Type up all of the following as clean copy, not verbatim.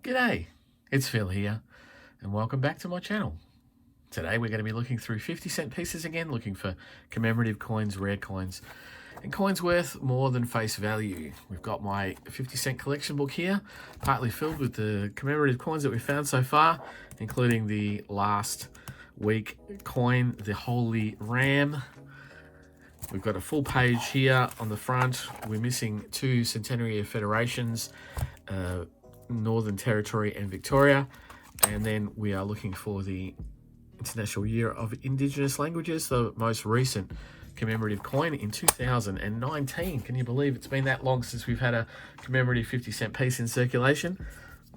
G'day, it's Phil here, and welcome back to my channel. Today we're going to be looking through 50-cent pieces again, looking for commemorative coins, rare coins, and coins worth more than face value. We've got my 50-cent collection book here, partly filled with the commemorative coins that we've found so far, including the last week coin, the Holy Ram. We've got a full page here on the front. We're missing two Centenary of Federations, Northern Territory and Victoria, and then we are looking for the International Year of Indigenous Languages, the most recent commemorative coin in 2019. Can you believe it's been that long since we've had a commemorative 50-cent piece in circulation?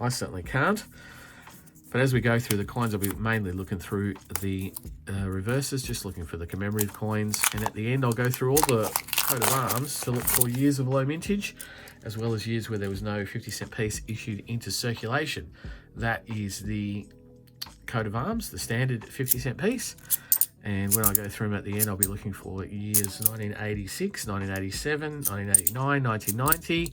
I certainly can't. But as we go through the coins, I'll be mainly looking through the reverses, just looking for the commemorative coins, and at the end I'll go through all the coat of arms to look for years of low mintage, as well as years where there was no 50-cent piece issued into circulation. That is the coat of arms, the standard 50-cent piece. And when I go through them at the end, I'll be looking for years 1986, 1987, 1989, 1990,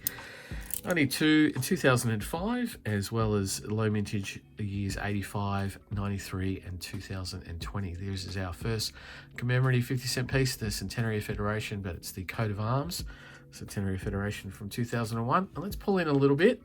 92, and 2005, as well as low mintage years 85, 93, and 2020. This is our first commemorative 50-cent piece, the Centenary of Federation, but it's the coat of arms, Centenary Federation from 2001. And let's pull in a little bit.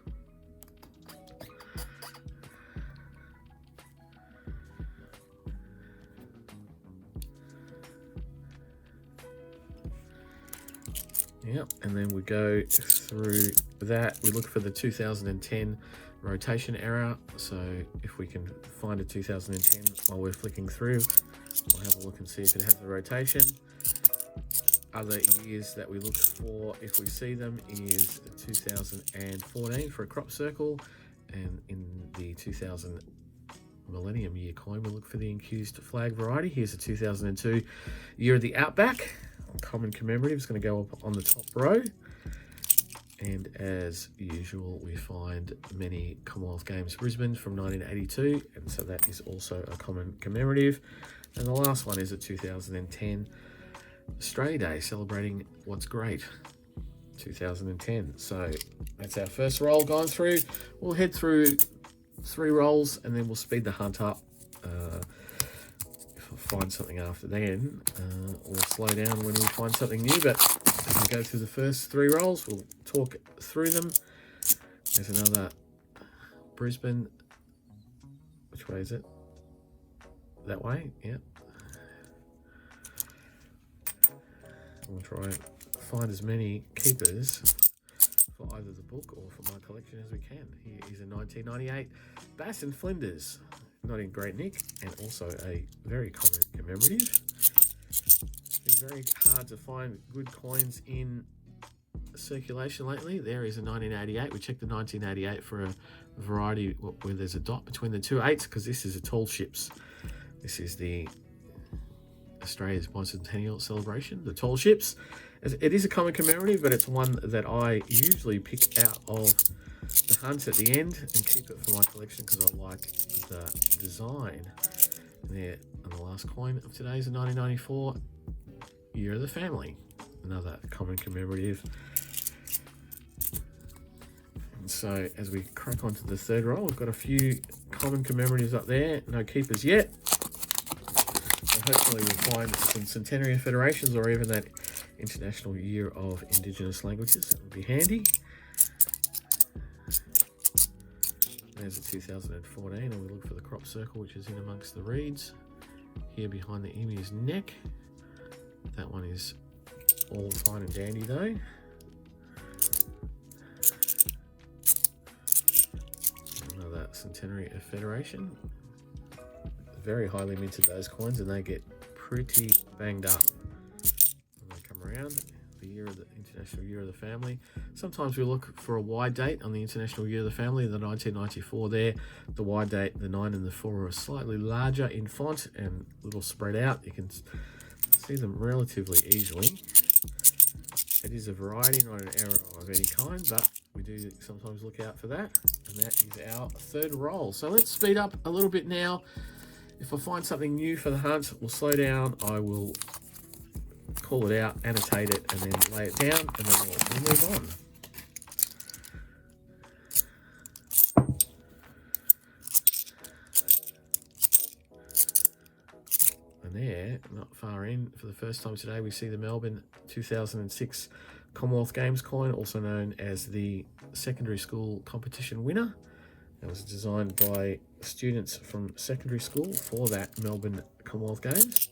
Yep, and then we go through that. We look for the 2010 rotation error. So if we can find a 2010 while we're flicking through, we'll have a look and see if it has the rotation. Other years that we look for, if we see them, is 2014 for a crop circle, and in the 2000 Millennium Year coin, we look for the incused flag variety. Here's a 2002 Year of the Outback. Common commemorative is going to go up on the top row. And as usual, we find many Commonwealth Games Brisbane from 1982, and so that is also a common commemorative. And the last one is a 2010 Australia Day, celebrating what's great, 2010. So that's our first roll gone through. We'll head through 3 rolls and then we'll speed the hunt up. If I find something after then, we'll slow down when we find something new. But as we go through the first 3 rolls, we'll talk through them. There's another Brisbane. Which way is it? That way? Yeah. We'll try and find as many keepers for either the book or for my collection as we can. Here is a 1998 Bass and Flinders, not in great nick, and also a very common commemorative. It's been very hard to find good coins in circulation lately. There is a 1988. We checked the 1988 for a variety where there's a dot between the two 8s, because this is a tall ships. This is the Australia's bicentennial celebration, the tall ships. It is a common commemorative, but it's one that I usually pick out of the hunt at the end and keep it for my collection because I like the design. And there, and the last coin of today is a 1994 Year of the Family, another common commemorative. And so as we crack onto the third roll, we've got a few common commemoratives up there, no keepers yet. Hopefully we'll find some Centenary of Federations or even that International Year of Indigenous Languages. That would be handy. There's a 2014, and we look for the crop circle, which is in amongst the reeds. Here behind the emu's neck. That one is all fine and dandy though. Another Centenary of Federation. Very highly minted, those coins, and they get pretty banged up when they come around. The year of the International Year of the Family. Sometimes we look for a wide date on the International Year of the Family, the 1994 there. The wide date, the 9 and the 4 are slightly larger in font and a little spread out. You can see them relatively easily. It is a variety, not an error of any kind, but we do sometimes look out for that. And that is our third roll. So let's speed up a little bit now. If I find something new for the hunt, we'll slow down. I will call it out, annotate it, and then lay it down, and then we'll move on. there, not far in. For the first time today, we see the Melbourne 2006 Commonwealth Games coin, also known as the secondary school competition winner. It was designed by students from secondary school for that Melbourne Commonwealth Games.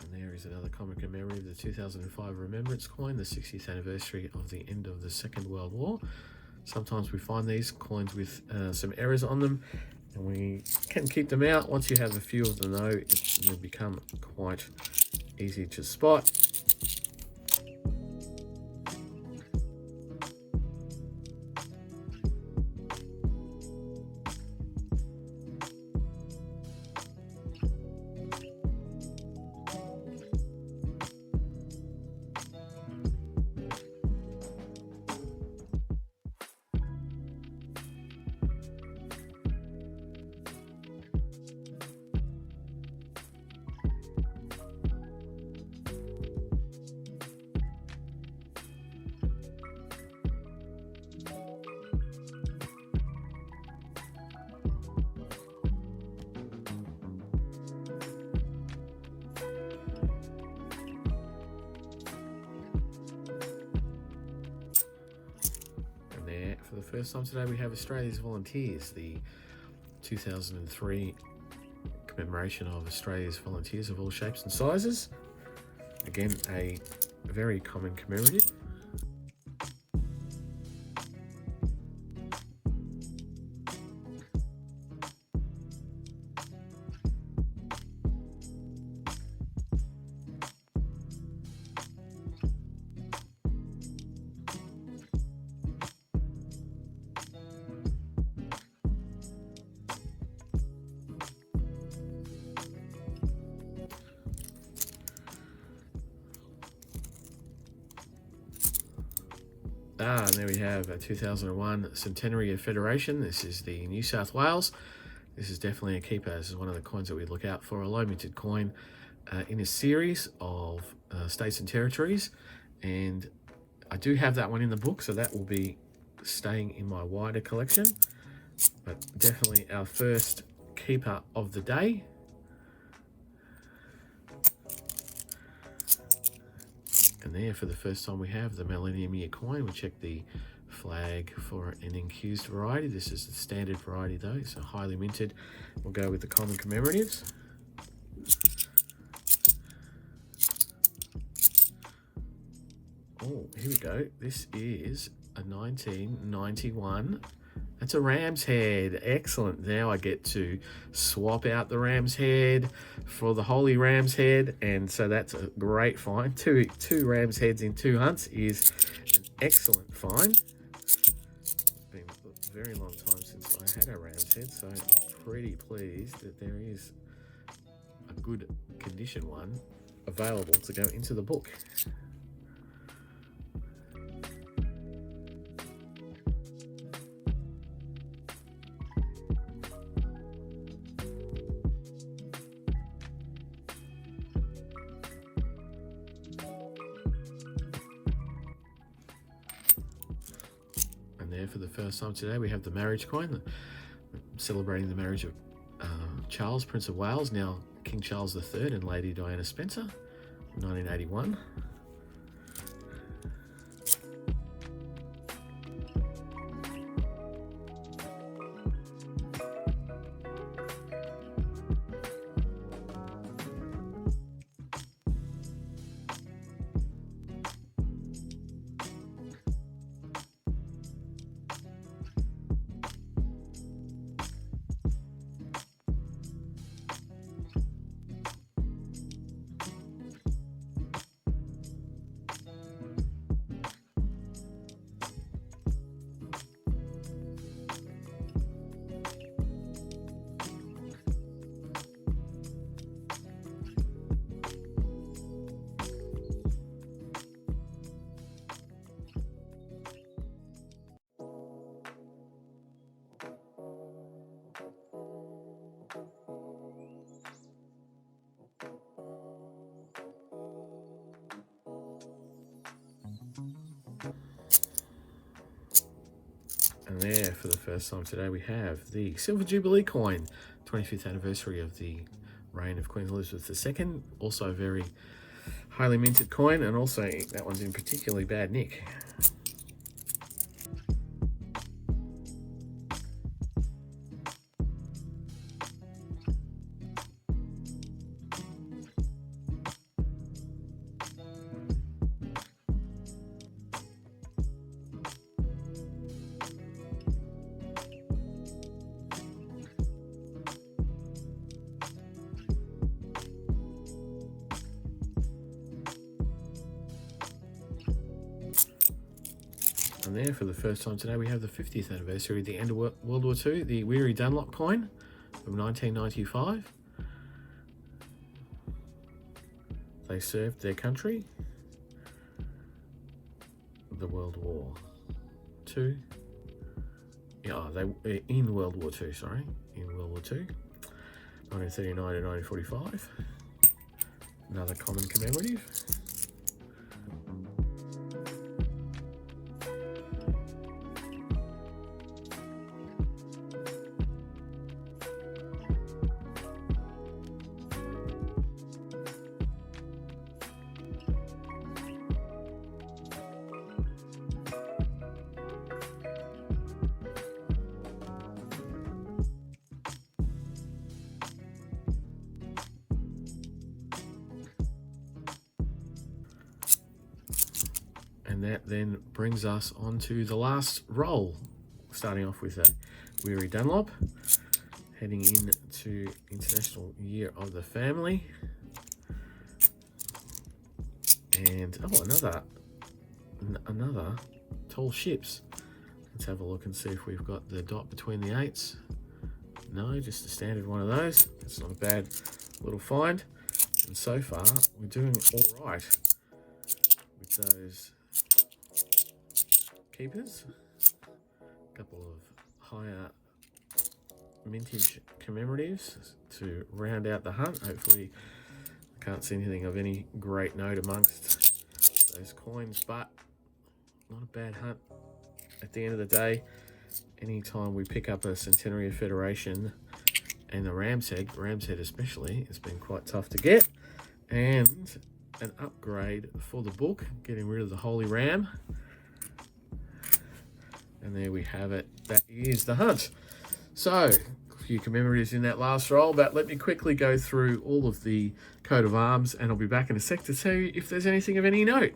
And there is another common commemorative, the 2005 Remembrance coin, the 60th anniversary of the end of the Second World War. Sometimes we find these coins with some errors on them, and we can keep them out. Once you have a few of them though, it will become quite easy to spot. For the first time today, we have Australia's Volunteers, the 2003 commemoration of Australia's volunteers of all shapes and sizes. Again, a very common commemorative. And there we have a 2001 Centenary of Federation. This is the New South Wales. This is definitely a keeper. This is one of the coins that we look out for, a low minted coin in a series of states and territories. And I do have that one in the book, so that will be staying in my wider collection. But definitely our first keeper of the day. And there, for the first time, we have the Millennium Year coin. We check the flag for an encused variety. This is the standard variety though, so highly minted. We'll go with the common commemoratives. Oh, here we go. This is a 1991. That's a ram's head. Excellent. Now I get to swap out the ram's head for the holy ram's head, and so that's a great find. Two ram's heads in 2 hunts is an excellent find. It's been a very long time since I had a ram's head, so I'm pretty pleased that there is a good condition one available to go into the book. There for the first time today, we have the marriage coin, celebrating the marriage of Charles, Prince of Wales, now King Charles III, and Lady Diana Spencer, 1981. And there, for the first time today, we have the Silver Jubilee coin, 25th anniversary of the reign of Queen Elizabeth II. Also a very highly minted coin, and also that one's in particularly bad nick. And there, for the first time today, we have the 50th anniversary of the end of World War II, the Weary Dunlop coin from 1995. They served their country, the World War II. Yeah, they were in World War II, sorry, in World War II, 1939 to 1945. Another common commemorative. And that then brings us on to the last roll, starting off with a Weary Dunlop, heading into International Year of the Family. And oh, another Tall Ships. Let's have a look and see if we've got the dot between the eights. No, just a standard one of those. It's not a bad little find. And so far, we're doing all right with those keepers. A couple of higher mintage commemoratives to round out the hunt. Hopefully, I can't see anything of any great note amongst those coins, but not a bad hunt. At the end of the day, anytime we pick up a Centenary of Federation and the Ram's Head especially, it's been quite tough to get. And an upgrade for the book, getting rid of the Holy Ram. And there we have it. That is the hunt. So, a few commemoratives in that last roll, but let me quickly go through all of the coat of arms, and I'll be back in a sec to tell you if there's anything of any note.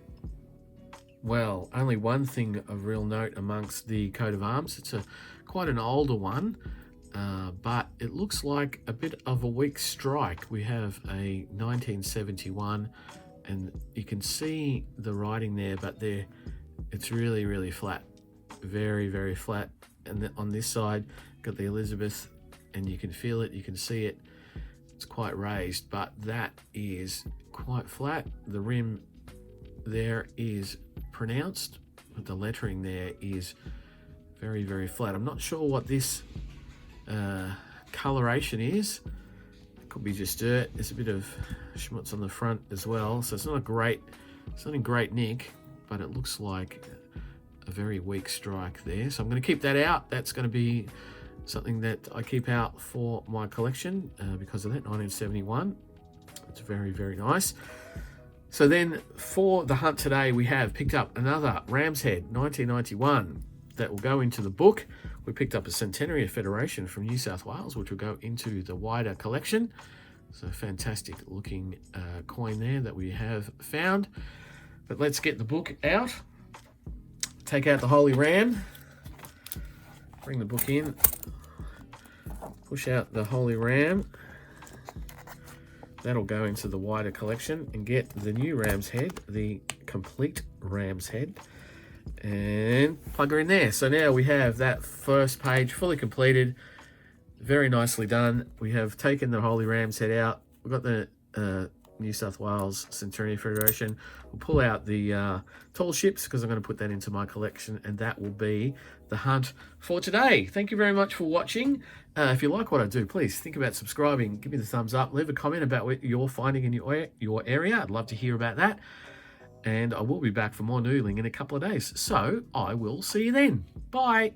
Well, only one thing of real note amongst the coat of arms. It's quite an older one, but it looks like a bit of a weak strike. We have a 1971, and you can see the writing there, but it's really, really flat. Very, very flat. And on this side, got the Elizabeth, and you can feel it, you can see it. It's quite raised, but that is quite flat. The rim there is pronounced, but the lettering there is very, very flat. I'm not sure what this coloration is. It could be just dirt. There's a bit of schmutz on the front as well, so it's not in great nick, but it looks like a very weak strike there. So I'm going to keep that out. That's going to be something that I keep out for my collection because of that 1971. It's very, very nice. So then for the hunt today, we have picked up another Ram's Head 1991 that will go into the book. We picked up a Centenary of Federation from New South Wales, which will go into the wider collection. So fantastic looking coin there that we have found. But let's get the book out. Take out the Holy Ram. Bring the book in. Push out the Holy Ram. That'll go into the wider collection, and get the new Ram's Head, the complete Ram's Head, and plug her in there. So now we have that first page fully completed, very nicely done. We have taken the Holy Ram's Head out. We've got the New South Wales Centenary Federation. We'll pull out the Tall Ships because I'm going to put that into my collection, and that will be the hunt for today. Thank you very much for watching. If you like what I do, please think about subscribing, give me the thumbs up, leave a comment about what you're finding in your area. I'd love to hear about that. And I will be back for more noodling in a couple of days. So I will see you then. Bye.